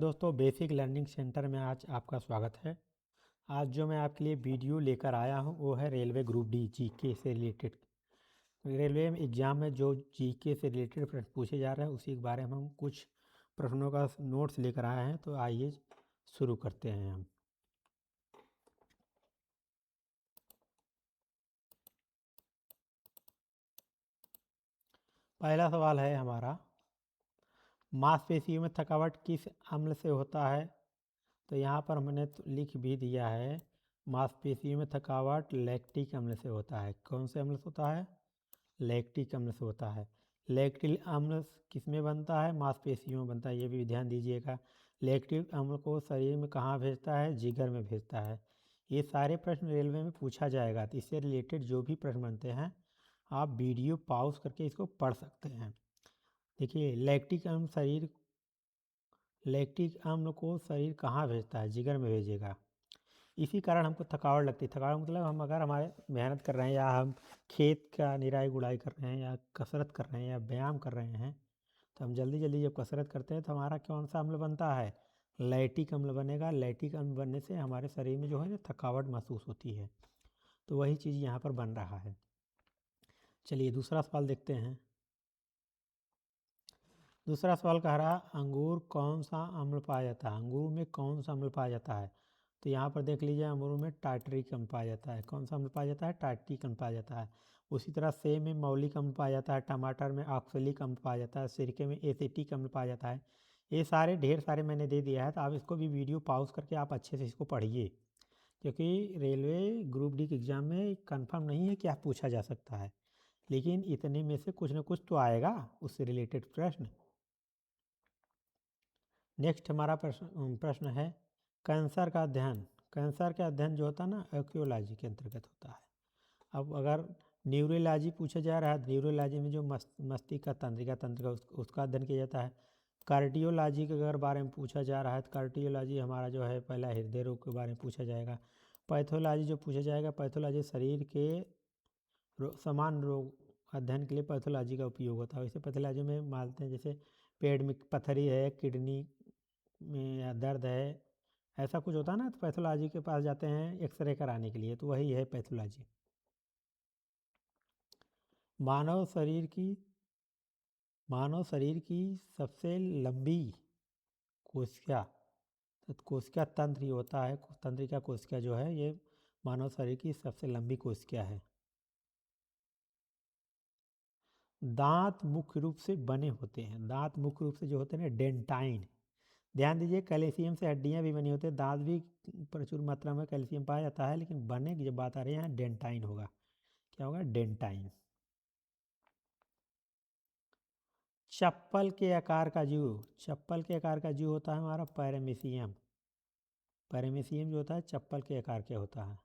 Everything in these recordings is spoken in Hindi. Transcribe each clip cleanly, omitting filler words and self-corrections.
दोस्तों बेसिक लर्निंग सेंटर में आज आपका स्वागत है। आज जो मैं आपके लिए वीडियो लेकर आया हूं वो है रेलवे ग्रुप डी जीके से रिलेटेड। रेलवे एग्ज़ाम में जो जीके से रिलेटेड प्रश्न पूछे जा रहे हैं उसी के बारे में हम कुछ प्रश्नों का नोट्स लेकर आए हैं। तो आइए शुरू करते हैं हम। पहला सवाल है हमारा, मांसपेशियों में थकावट किस अम्ल से होता है? तो यहाँ पर हमने लिख भी दिया है, मांसपेशियों में थकावट लैक्टिक अम्ल से होता है। कौन से अम्ल से होता है? लैक्टिक अम्ल से होता है। लैक्टिक अम्ल किस में बनता है? मांसपेशियों में बनता है। ये भी ध्यान दीजिएगा। लैक्टिक अम्ल को शरीर में कहाँ भेजता है? जिगर में भेजता है। ये सारे प्रश्न रेलवे में पूछा जाएगा, तो इससे रिलेटेड जो भी प्रश्न बनते हैं आप वीडियो पॉज करके इसको पढ़ सकते हैं। देखिए, लैक्टिक अम्ल को शरीर कहाँ भेजता है? जिगर में भेजेगा। इसी कारण हमको थकावट लगती है। थकावट मतलब हम अगर हमारे मेहनत कर रहे हैं या हम खेत का निराई गुड़ाई कर रहे हैं या कसरत कर रहे हैं या व्यायाम कर रहे हैं, तो हम जल्दी जल्दी जब कसरत करते हैं तो हमारा कौन सा अम्ल बनता है? लैक्टिक अम्ल बनेगा। लैक्टिक अम्ल बनने से हमारे शरीर में जो है ना थकावट महसूस होती है। तो वही चीज़ यहाँ पर बन रहा है। चलिए दूसरा सवाल देखते हैं। दूसरा सवाल कह रहा है, अंगूर कौन सा अम्ल पाया जाता है? अंगूर में कौन सा अम्ल पाया जाता है? तो यहाँ पर देख लीजिए, अंगूर में टार्टरिक अम्ल पाया जाता है। कौन सा अम्ल पाया जाता है? टार्टरिक अम्ल पाया जाता है। उसी तरह सेब में मौलिक अम्ल पाया जाता है। टमाटर में ऑक्सैलिक अम्ल पाया जाता है। सिरके में एसिटिक अम्ल पाया जाता है। ये सारे ढेर सारे मैंने दे दिया है, तो आप इसको भी वीडियो पॉज करके आप अच्छे से इसको पढ़िए, क्योंकि रेलवे ग्रुप डी के एग्ज़ाम में कंफर्म नहीं है क्या पूछा जा सकता है, लेकिन इतने में से कुछ ना कुछ तो आएगा उससे रिलेटेड प्रश्न। नेक्स्ट हमारा प्रश्न है, कैंसर का अध्ययन। कैंसर का अध्ययन जो होता है ना, आर्कियोलॉजी के अंतर्गत होता है। अब अगर न्यूरोलॉजी पूछा जा रहा है, न्यूरोलॉजी में जो मस्तिष्क का तंत्रिका तंत्र का उसका अध्ययन किया जाता है। कार्डियोलॉजी के अगर बारे में पूछा जा रहा है तो कार्डियोलॉजी हमारा जो है पहला हृदय रोग के बारे में पूछा जाएगा। पैथोलॉजी जो पूछा जाएगा, पैथोलॉजी शरीर के समान रोग अध्ययन के लिए पैथोलॉजी का उपयोग होता है। वैसे पैथोलॉजी में मानते हैं जैसे पेट में पथरी है, किडनी में या दर्द है, ऐसा कुछ होता है ना, तो पैथोलॉजी के पास जाते हैं एक्सरे कराने के लिए, तो वही है पैथोलॉजी। मानव शरीर की मानव शरीर की सबसे लंबी कोशिका, तो कोशिका तंत्र ही होता है। तंत्रिका कोशिका जो है ये मानव शरीर की सबसे लंबी कोशिका है। दांत मुख्य रूप से बने होते हैं। दांत मुख्य रूप से जो होते हैं ना, डेंटाइन। ध्यान दीजिए, कैल्शियम से हड्डियां भी बनी होती है। दांत भी प्रचुर मात्रा में कैल्शियम पाया जाता है, लेकिन बने की जब बात आ रही है यहाँ डेंटाइन होगा। क्या होगा? डेंटाइन। चप्पल के आकार का जीव। चप्पल के आकार का जीव होता है हमारा पैरामीशियम। पैरामीशियम जो होता है चप्पल के आकार के होता है।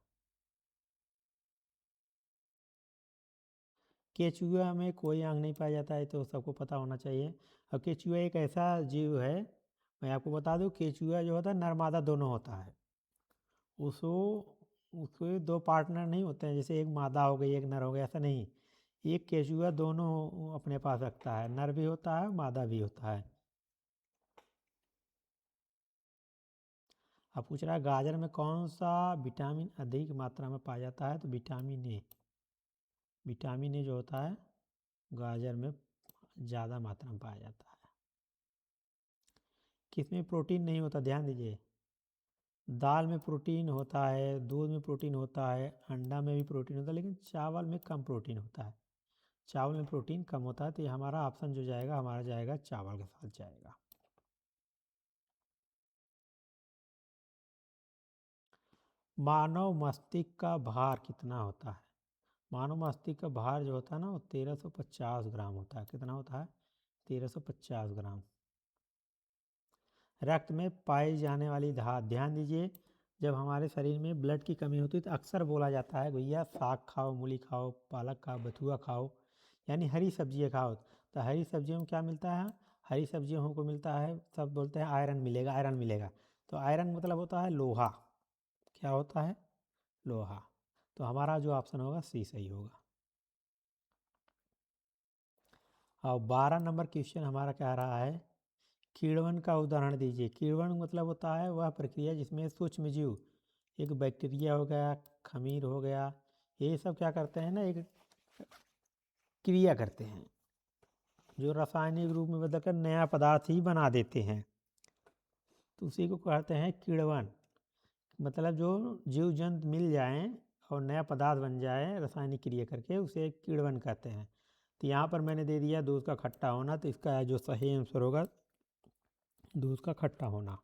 केचुआ में कोई अंग नहीं पाया जाता है, तो सबको पता होना चाहिए। और केचुआ एक ऐसा जीव है, मैं आपको बता दूं, केचुआ जो होता है नर मादा दोनों होता है। उसको उसके दो पार्टनर नहीं होते हैं, जैसे एक मादा हो गई एक नर हो गया, ऐसा नहीं। एक केचुआ दोनों अपने पास रखता है, नर भी होता है मादा भी होता है। अब पूछ रहा है, गाजर में कौन सा विटामिन अधिक मात्रा में पाया जाता है? तो विटामिन ए। विटामिन ए जो होता है गाजर में ज़्यादा मात्रा में पाया जाता है। किसमें प्रोटीन नहीं होता? ध्यान दीजिए, दाल में प्रोटीन होता है, दूध में प्रोटीन होता है, अंडा में भी प्रोटीन होता है, लेकिन चावल में कम प्रोटीन होता है। चावल में प्रोटीन कम होता है, तो ये हमारा ऑप्शन जो जाएगा हमारा जाएगा चावल के साथ जाएगा। मानव मस्तिष्क का भार कितना होता है? मानव मस्तिष्क का भार जो होता है ना, वो 1350 ग्राम होता है। कितना होता है? 1350 ग्राम। रक्त में पाई जाने वाली धात। ध्यान दीजिए, जब हमारे शरीर में ब्लड की कमी होती है तो अक्सर बोला जाता है भैया साग खाओ, मूली खाओ, पालक खाओ, बथुआ खाओ, यानी हरी सब्जियाँ खाओ। तो हरी सब्जियों में क्या मिलता है? हरी सब्जियों हमको मिलता है, सब बोलते हैं आयरन मिलेगा, आयरन मिलेगा। तो आयरन मतलब होता है लोहा। क्या होता है? लोहा। तो हमारा जो ऑप्शन होगा सी सही होगा। और 12 नंबर क्वेश्चन हमारा कह रहा है कीड़वन का उदाहरण दीजिए। कीड़वन मतलब होता है वह प्रक्रिया जिसमें सूक्ष्म जीव, एक बैक्टीरिया हो गया, खमीर हो गया, ये सब क्या करते हैं ना, एक क्रिया करते हैं जो रासायनिक रूप में बदलकर नया पदार्थ ही बना देते हैं, तो उसी को कहते हैं कीड़वन। मतलब जो जीव जंतु मिल जाएं और नया पदार्थ बन जाए रासायनिक क्रिया करके, उसे कीड़वन कहते हैं। तो यहाँ पर मैंने दे दिया दूध का खट्टा होना, तो इसका जो सही आंसर होगा दूध का खट्टा होना।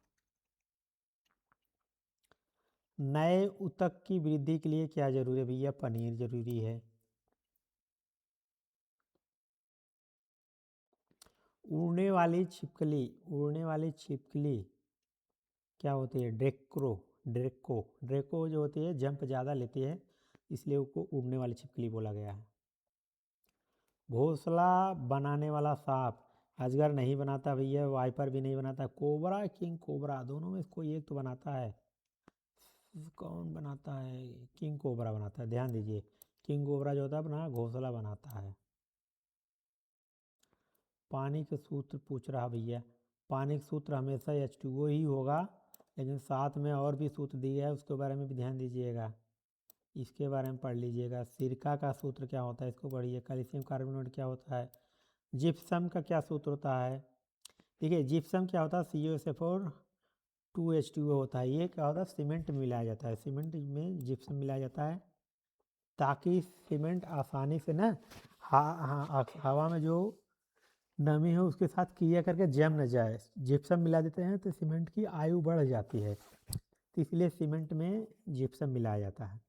नए ऊतक की वृद्धि के लिए क्या जरूरी है भैया? पनीर जरूरी है। उड़ने वाली छिपकली, उड़ने वाली छिपकली क्या होती है? ड्रेको जो होती है जंप ज़्यादा लेती है, इसलिए उसको उड़ने वाली छिपकली बोला गया है। घोंसला बनाने वाला सांप अजगर नहीं बनाता भैया, वाइपर भी नहीं बनाता, कोबरा, किंग कोबरा, दोनों में से कोई एक तो बनाता है। कौन बनाता है? किंग कोबरा बनाता है, ध्यान दीजिए। किंग कोबरा जो होता है अपना घोंसला बनाता है। पानी के सूत्र पूछ रहा भैया। पानी के सूत्र हमेशा H2O ही होगा, लेकिन साथ में और भी सूत्र दिया है, उसके बारे में भी ध्यान दीजिएगा, इसके बारे में पढ़ लीजिएगा। सिरका का सूत्र क्या होता है इसको पढ़िए। कैल्शियम कार्बोनेट क्या होता है? जिप्सम का क्या सूत्र होता है? देखिए जिप्सम क्या होता है? CuSO4 2H2O होता है। ये क्या होता है? सीमेंट में मिलाया जाता है, सीमेंट में जिप्सम मिलाया जाता है ताकि सीमेंट आसानी से ना हवा में जो नमी हो उसके साथ क्रिया करके जम न जाए। जिप्सम मिला देते हैं तो सीमेंट की आयु बढ़ जाती है, तो इसलिए सीमेंट में जिप्सम मिलाया जाता है।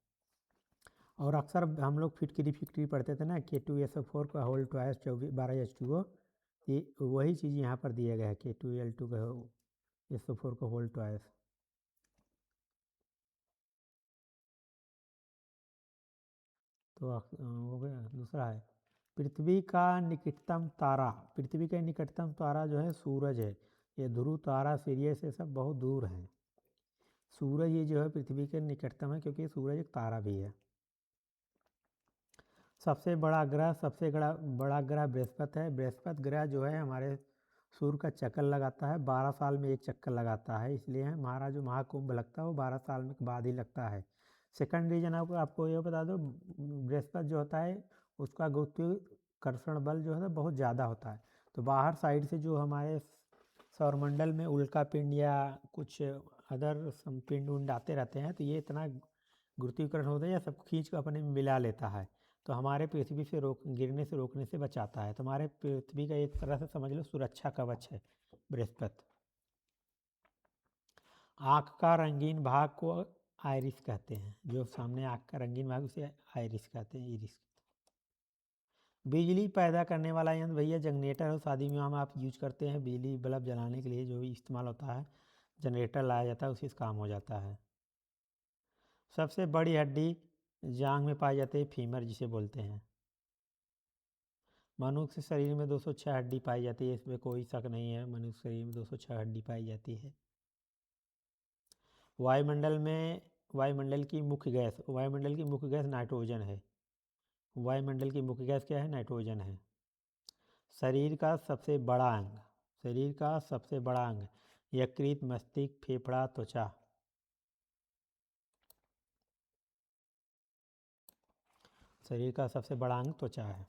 और अक्सर हम लोग फिटकरी पढ़ते थे ना, K2SO4 का होल ट्वाइस 12H2O, ये वही चीज़ यहाँ पर दिया गया है, K2Al2 का SO4 का होल ट्वाइस। तो हो गया। दूसरा है पृथ्वी का निकटतम तारा। पृथ्वी का निकटतम तारा जो है सूरज है। ये ध्रुव तारा, सीरियस, ये सब बहुत दूर हैं। सूरज ये जो है पृथ्वी के निकटतम है, क्योंकि सूरज एक तारा भी है। सबसे बड़ा ग्रह, सबसे बड़ा ग्रह बृहस्पति है। बृहस्पति ग्रह जो है हमारे सूर्य का चक्कर लगाता है, 12 साल में एक चक्कर लगाता है, इसलिए हमारा जो महाकुंभ लगता है वो 12 साल में बाद ही लगता है। सेकंड रीजन आपको ये बता दो, बृहस्पति जो होता है उसका गुरुत्वाकर्षण बल जो है बहुत ज़्यादा होता है, तो बाहर साइड से जो हमारे सौरमंडल में उल्का पिंड या कुछ अदर पिंड उंड आते रहते हैं, तो ये इतना गुरुत्वीकरण होता है या सब खींच कर अपने में मिला लेता है, तो हमारे पृथ्वी से गिरने से रोकने से बचाता है। तो हमारे पृथ्वी का एक तरह से समझ लो सुरक्षा कवच है बृहस्पति। आँख का रंगीन भाग को आइरिस कहते हैं, जो सामने आँख का रंगीन भाग उसे आइरिस कहते हैं, इरिस। बिजली पैदा करने वाला यंत्र भैया जनरेटर हो, शादी में हम आप यूज करते हैं बिजली बल्ब जलाने के लिए जो इस्तेमाल होता है, जनरेटर लाया जाता है, उसी से काम हो जाता है। सबसे बड़ी हड्डी जांघ में पाई जाती है, फीमर जिसे बोलते हैं। मनुष्य शरीर में 206 हड्डी पाई जाती है, इसमें कोई शक नहीं है, मनुष्य शरीर में 206 हड्डी पाई जाती है। वायुमंडल की मुख्य गैस नाइट्रोजन है। वायुमंडल की मुख्य गैस क्या है? नाइट्रोजन है। शरीर का सबसे बड़ा अंग, शरीर का सबसे बड़ा अंग, यकृत, मस्तिष्क, फेफड़ा, त्वचा। शरीर का सबसे बड़ा अंग त्वचा है।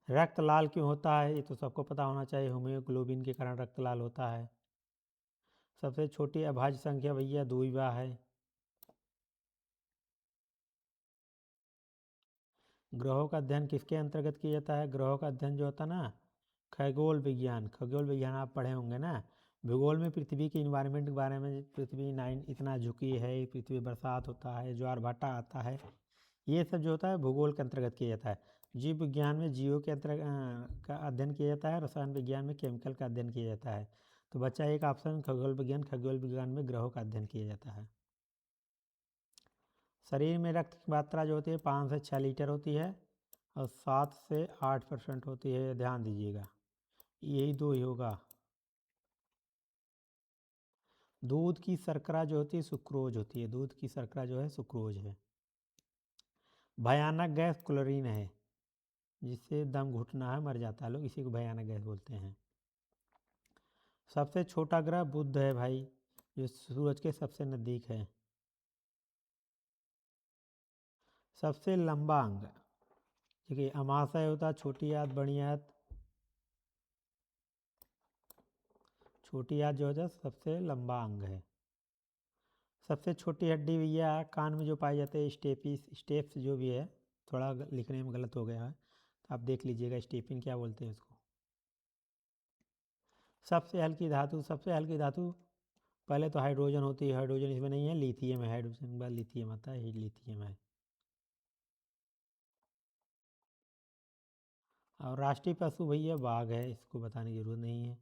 रक्त लाल क्यों होता है? ये तो सबको पता होना चाहिए, हीमोग्लोबिन के कारण रक्त लाल होता है। सबसे छोटी अभाज्य संख्या भैया द्विवा है। ग्रहों का अध्ययन किसके अंतर्गत किया जाता है? ग्रहों का अध्ययन जो होता है ना, खगोल विज्ञान, खगोल विज्ञान आप पढ़े होंगे ना। भूगोल में पृथ्वी के इन्वायरमेंट के बारे में, पृथ्वी इतना झुकी है, पृथ्वी बरसात होता है, ज्वार भाटा आता है, ये सब जो होता है भूगोल के अंतर्गत किया जाता है। जीव विज्ञान में जीवों के अंतर्गत का अध्ययन किया जाता है। रसायन विज्ञान में केमिकल का अध्ययन किया जाता है। तो बच्चा एक ऑप्शन खगोल विज्ञान में ग्रहों का अध्ययन किया जाता है। शरीर में रक्त की मात्रा जो होती है 5 से 6 लीटर होती है और 7 से 8% होती है, ध्यान दीजिएगा, यही दो ही होगा। दूध की शर्करा जो होती है सुक्रोज होती है, दूध की शर्करा जो है सुक्रोज है। भयानक गैस क्लोरीन है, जिससे दम घुटना है, मर जाता है लोग, इसी को भयानक गैस बोलते हैं। सबसे छोटा ग्रह बुध है भाई, जो सूरज के सबसे नज़दीक है। सबसे लंबा अंग, देखिए अमाशय होता है, छोटी आंत बड़ी आंत। छोटी आंत जो है सबसे लंबा अंग है। सबसे छोटी हड्डी भैया कान में जो पाए जाते हैं स्टेपिस, स्टेप्स जो भी है, थोड़ा लिखने में गलत हो गया है तो आप देख लीजिएगा स्टेपिन क्या बोलते हैं उसको। सबसे हल्की धातु, सबसे हल्की धातु पहले तो हाइड्रोजन होती है, हाइड्रोजन इसमें नहीं है, लिथियम है, हाइड्रोजन के बाद लिथियम आता है, लिथियम है। और राष्ट्रीय पशु भैया बाघ है, इसको बताने की जरूरत नहीं है।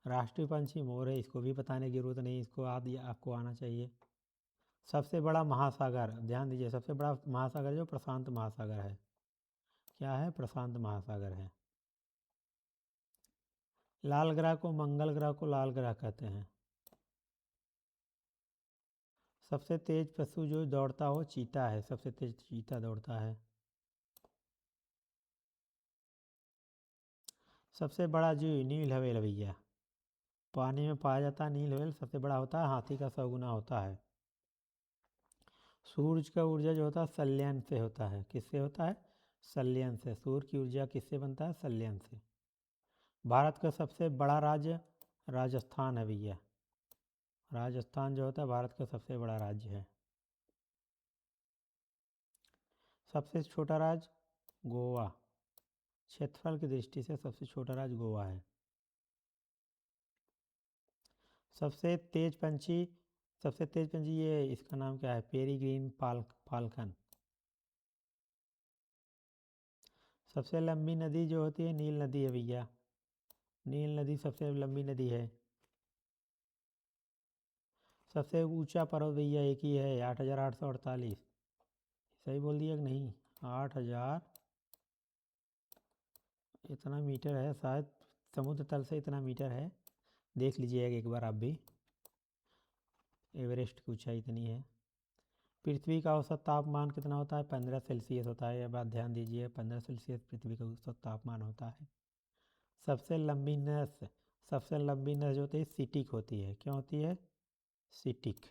राष्ट्रीय पंछी मोर है, इसको भी बताने की जरूरत नहीं, इसको आपको आना चाहिए। सबसे बड़ा महासागर, ध्यान दीजिए, सबसे बड़ा महासागर जो प्रशांत महासागर है। क्या है? प्रशांत महासागर है। लाल ग्रह को, मंगल ग्रह को लाल ग्रह कहते हैं। सबसे तेज पशु जो दौड़ता हो चीता है, सबसे तेज चीता दौड़ता है। सबसे बड़ा जीव नील हवेल भैया, पानी में पाया जाता है नील हवेल, सबसे बड़ा होता है, हाथी का 100 गुना होता है। सूरज का ऊर्जा जो होता है संलयन से होता है, किससे होता है? संलयन से। सूर्य की ऊर्जा किससे बनता है? संलयन से। भारत का सबसे बड़ा राज्य राजस्थान है भैया, राजस्थान जो होता है भारत का सबसे बड़ा राज्य है। सबसे छोटा राज्य गोवा, क्षेत्रफल की दृष्टि से सबसे छोटा राज्य गोवा है। सबसे तेज पंछी, सबसे तेज पंछी ये इसका नाम क्या है? Peregrine falcon. सबसे लंबी नदी जो होती है नील नदी है भैया, नील नदी सबसे लंबी नदी है। सबसे ऊंचा पर्वत भैया एक ही है, 8,848। सही बोल दिया कि नहीं? 8,000 इतना मीटर है शायद, समुद्र तल से इतना मीटर है, देख लीजिएगा एक बार आप भी। एवरेस्ट की ऊंचाई इतनी है। पृथ्वी का औसत तापमान कितना होता है? 15 सेल्सियस होता है। ये बात ध्यान दीजिए, 15 सेल्सियस पृथ्वी का औसत तापमान होता है। सबसे लंबी नस, सबसे लंबी नस जो होती है सिटिक होती है। क्यों होती है? सिटिक।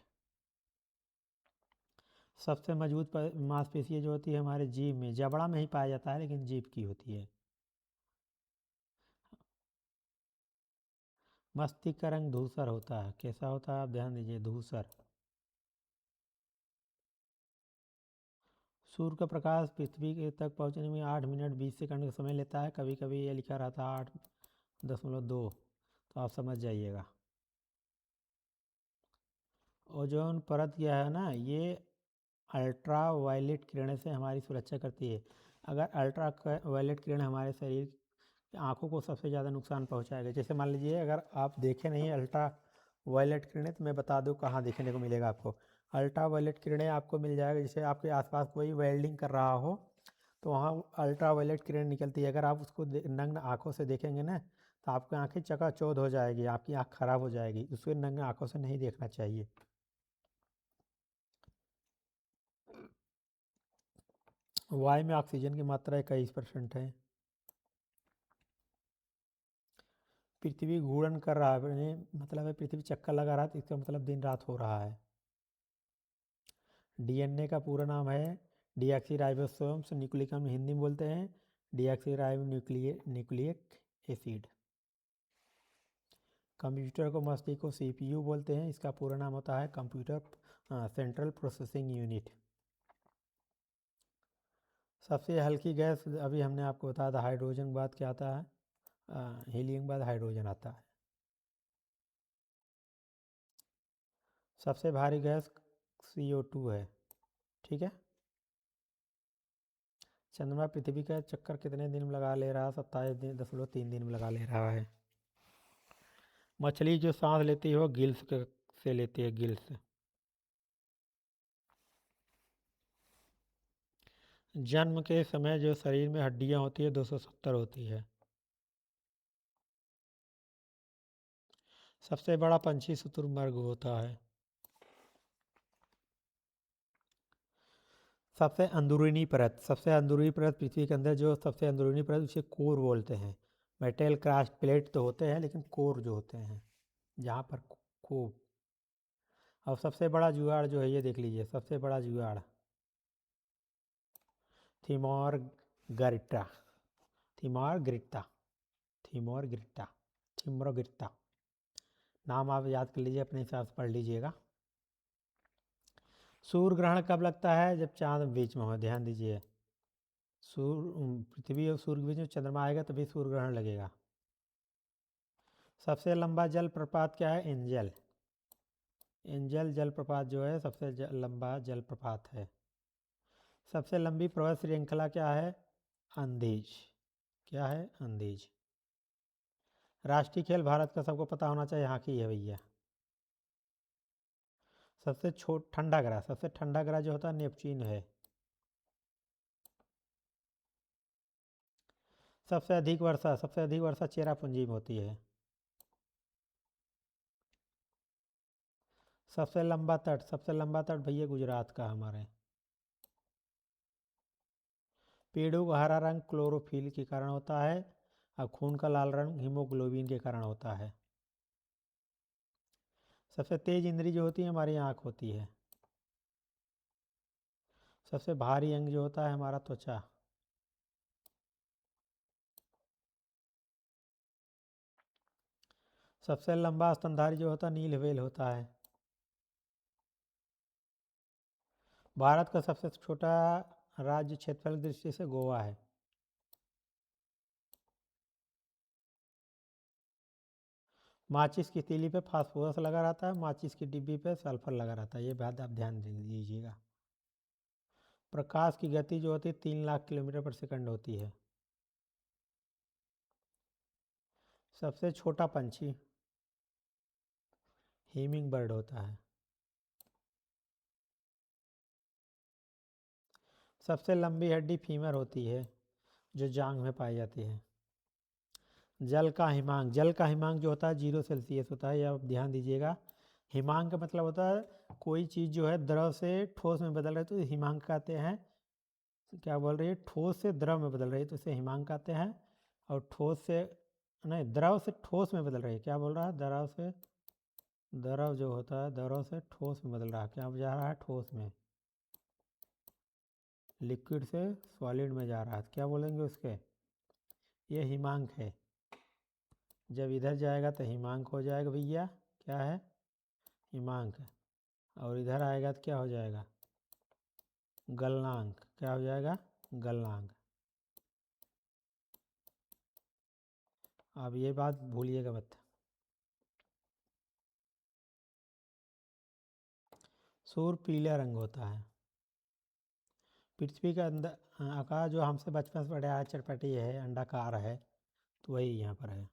सबसे मजबूत मांसपेशी जो होती है हमारे जीभ में, जबड़ा में ही पाया जाता है लेकिन जीभ की होती है। मस्तिष्क का रंग धूसर होता है। कैसा होता है? आप ध्यान दीजिए, धूसर। सूर्य का प्रकाश पृथ्वी के तक पहुंचने में 8 मिनट 20 सेकंड का समय लेता है। कभी कभी ये लिखा रहता है 8.2, तो आप समझ जाइएगा। ओजोन परत क्या है ना, ये अल्ट्रा वायलेट किरणें से हमारी सुरक्षा करती है। अगर अल्ट्रा वायलेट किरण हमारे शरीर आँखों को सबसे ज़्यादा नुकसान पहुँचाएगा। जैसे मान लीजिए अगर आप देखें नहीं अल्ट्रा वायलेट किरणें, तो मैं बता दूँ कहाँ देखने को मिलेगा आपको। अल्ट्रा वायलेट किरणें आपको मिल जाएगा, जैसे आपके आसपास कोई वेल्डिंग कर रहा हो तो वहाँ अल्ट्रा वायलेट किरण निकलती है। अगर आप उसको नग्न आँखों से देखेंगे ना तो आपकी आँखें चकाचौंध हो जाएगी, आपकी आँख खराब हो जाएगी। उसको नग्न आँखों से नहीं देखना चाहिए। वायु में ऑक्सीजन की मात्रा 21% है। पृथ्वी घूर्णन कर रहा है, मतलब है पृथ्वी चक्कर लगा रहा है, तो इसका मतलब दिन रात हो रहा है। डीएनए का पूरा नाम है डीऑक्सीराइबोसोम्स न्यूक्लिक, हम हिंदी में बोलते हैं डीऑक्सीराइबो न्यूक्लिक एसिड। कंप्यूटर को, मस्तिष्क को सीपीयू बोलते हैं, इसका पूरा नाम होता है कंप्यूटर सेंट्रल प्रोसेसिंग यूनिट। सबसे हल्की गैस अभी हमने आपको बताया था, हाइड्रोजन के बाद क्या आता है? हीलियम के बाद हाइड्रोजन आता है। सबसे भारी गैस CO2 है। ठीक है। चंद्रमा पृथ्वी का चक्कर कितने दिन में लगा ले रहा है? 27.3 दिन में लगा ले रहा है। मछली जो सांस लेती है वो गिल्स से लेती है, गिल्स। जन्म के समय जो शरीर में हड्डियां होती है 270 होती है। सबसे बड़ा पंछी शुतुरमुर्ग होता है। सबसे अंदरूनी परत, सबसे अंदरूनी परत पृथ्वी के अंदर जो सबसे अंदरूनी परत उसे कोर बोलते हैं। मेटल कास्ट प्लेट तो होते हैं, लेकिन कोर जो होते हैं जहाँ पर खूब। अब सबसे बड़ा जुगाड़ जो है ये देख लीजिए, सबसे बड़ा जुगाड़ थिमोर गरिटा, थिमोर गिरता, थिमोर गिरटा, थिमोर गिरता, नाम आप याद कर लीजिए, अपने हिसाब से पढ़ लीजिएगा। सूर्य ग्रहण कब लगता है? जब चांद बीच में हो, ध्यान दीजिए। पृथ्वी और सूर्य के बीच में चंद्रमा आएगा तभी सूर्य ग्रहण लगेगा। सबसे लंबा जल प्रपात क्या है? एंजल, एंजल जलप्रपात जो है सबसे लंबा जलप्रपात है। सबसे लंबी पर्वत श्रृंखला क्या है? अंधेज। क्या है? अंधेज। राष्ट्रीय खेल भारत का सबको पता होना चाहिए, हॉकी है भैया। सबसे ठंडा ग्रह, सबसे ठंडा ग्रह जो होता है नेपच्यून है। सबसे अधिक वर्षा, सबसे अधिक वर्षा चेरापूंजी में होती है। सबसे लंबा तट, सबसे लंबा तट भैया गुजरात का हमारे। पेड़ों का हरा रंग क्लोरोफिल के कारण होता है, और खून का लाल रंग हीमोग्लोबिन के कारण होता है। सबसे तेज इंद्री जो होती है हमारी आँख होती है। सबसे भारी अंग जो होता है हमारा त्वचा। सबसे लंबा स्तनधारी जो होता है नील व्हेल होता है। भारत का सबसे छोटा राज्य क्षेत्रफल की दृष्टि से गोवा है। माचिस की तीली पे फास्फोरस लगा रहता है, माचिस की डिब्बी पे सल्फर लगा रहता है, ये बात आप ध्यान दीजिएगा। प्रकाश की गति जो होती है 3 लाख किलोमीटर पर सेकंड होती है। सबसे छोटा पंछी हीमिंग बर्ड होता है। सबसे लंबी हड्डी फीमर होती है, जो जांग में पाई जाती है। जल का हिमांक, जल का हिमांक जो होता है 0 सेल्सियस होता है, ये आप ध्यान दीजिएगा। हिमांक का मतलब होता है कोई चीज़ जो है द्रव से ठोस में बदल रही है तो हिमांक कहते हैं। क्या बोल रही है? ठोस से द्रव में बदल रही है तो इसे हिमांक कहते हैं। और ठोस से नहीं, द्रव से ठोस में बदल रही है, क्या बोल रहा है? द्रव से, द्रव जो होता है द्रव से ठोस में बदल रहा है, क्या जा रहा है? ठोस में। लिक्विड से सॉलिड में जा रहा है, क्या बोलेंगे उसके? ये हिमांक है। जब इधर जाएगा तो हिमांक हो जाएगा भैया, क्या है? हिमांक। और इधर आएगा तो क्या हो जाएगा? गलनांक। क्या हो जाएगा? गलनांक। अब ये बात भूलिएगा मत। सूर्य पीला रंग होता है। पृथ्वी का अंदर आकार जो हमसे बचपन से पढ़े आया चटपटी है, अंडाकार है, तो वही यहाँ पर है।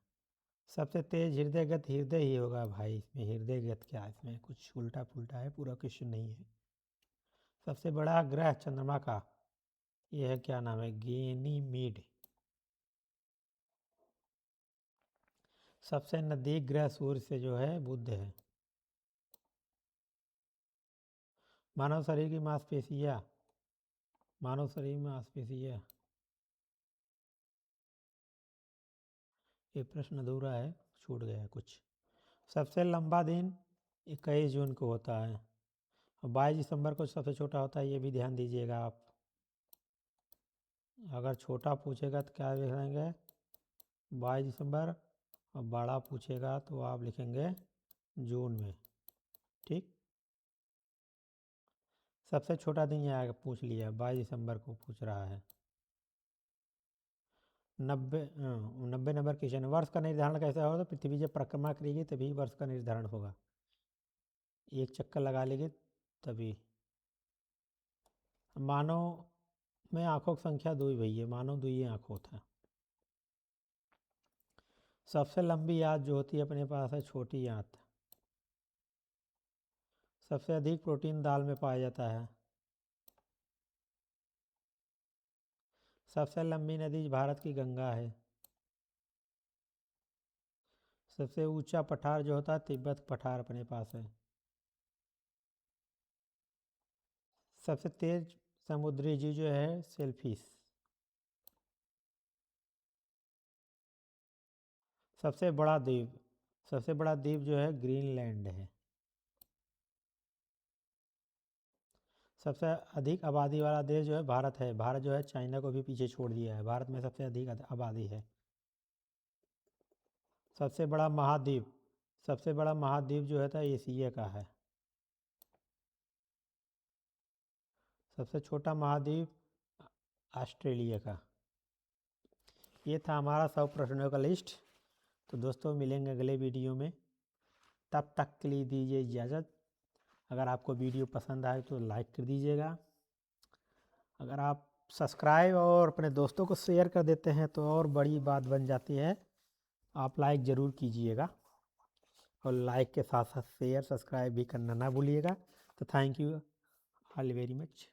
सबसे तेज हृदयगत हृदय ही होगा भाई, इसमें हृदयगत क्या है? इसमें कुछ उल्टा पुल्टा है, पूरा क्वेश्चन नहीं है। सबसे बड़ा ग्रह चंद्रमा का ये है, क्या नाम है? गेनीमीड। सबसे नज़दीक ग्रह सूर्य से जो है बुध है। मानव शरीर की मांसपेशियाँ, मानव शरीर में मांसपेशियाँ, ये प्रश्न अधूरा है, छूट गया कुछ। सबसे लंबा दिन 21 जून को होता है, और 22 दिसंबर को सबसे छोटा होता है, ये भी ध्यान दीजिएगा आप। अगर छोटा पूछेगा तो क्या लिखेंगे? 22 दिसंबर, और बड़ा पूछेगा तो आप लिखेंगे जून में, ठीक। सबसे छोटा दिन ये आएगा, पूछ लिया, 22 दिसंबर को पूछ रहा है। 90 नंबर क्वेश्चन। वर्ष का निर्धारण कैसे होगा? पृथ्वी जब परिक्रमा करेगी तभी वर्ष का निर्धारण होगा, एक चक्कर लगा लेगी तभी। मानव में आँखों की संख्या 2 ही भैया, मानव 2 ही आँख होता है। सबसे लंबी आंत जो होती है अपने पास है छोटी आंत। सबसे अधिक प्रोटीन दाल में पाया जाता है। सबसे लंबी नदी भारत की गंगा है। सबसे ऊंचा पठार जो होता है तिब्बत पठार अपने पास है। सबसे तेज समुद्री जीव जो है सेलफिश। सबसे बड़ा द्वीप, सबसे बड़ा द्वीप जो है ग्रीनलैंड है। सबसे अधिक आबादी वाला देश जो है भारत है। भारत जो है चाइना को भी पीछे छोड़ दिया है, भारत में सबसे अधिक आबादी है। सबसे बड़ा महाद्वीप, सबसे बड़ा महाद्वीप जो है था एशिया का है। सबसे छोटा महाद्वीप ऑस्ट्रेलिया का। ये था हमारा 100 प्रश्नों का लिस्ट। तो दोस्तों मिलेंगे अगले वीडियो में, तब तक के लिए दीजिए इजाज़त। अगर आपको वीडियो पसंद आए तो लाइक कर दीजिएगा। अगर आप सब्सक्राइब और अपने दोस्तों को शेयर कर देते हैं तो और बड़ी बात बन जाती है। आप लाइक ज़रूर कीजिएगा और लाइक के साथ साथ शेयर सब्सक्राइब भी करना ना भूलिएगा। तो thank you all very much,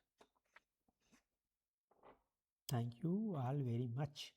thank you all very much.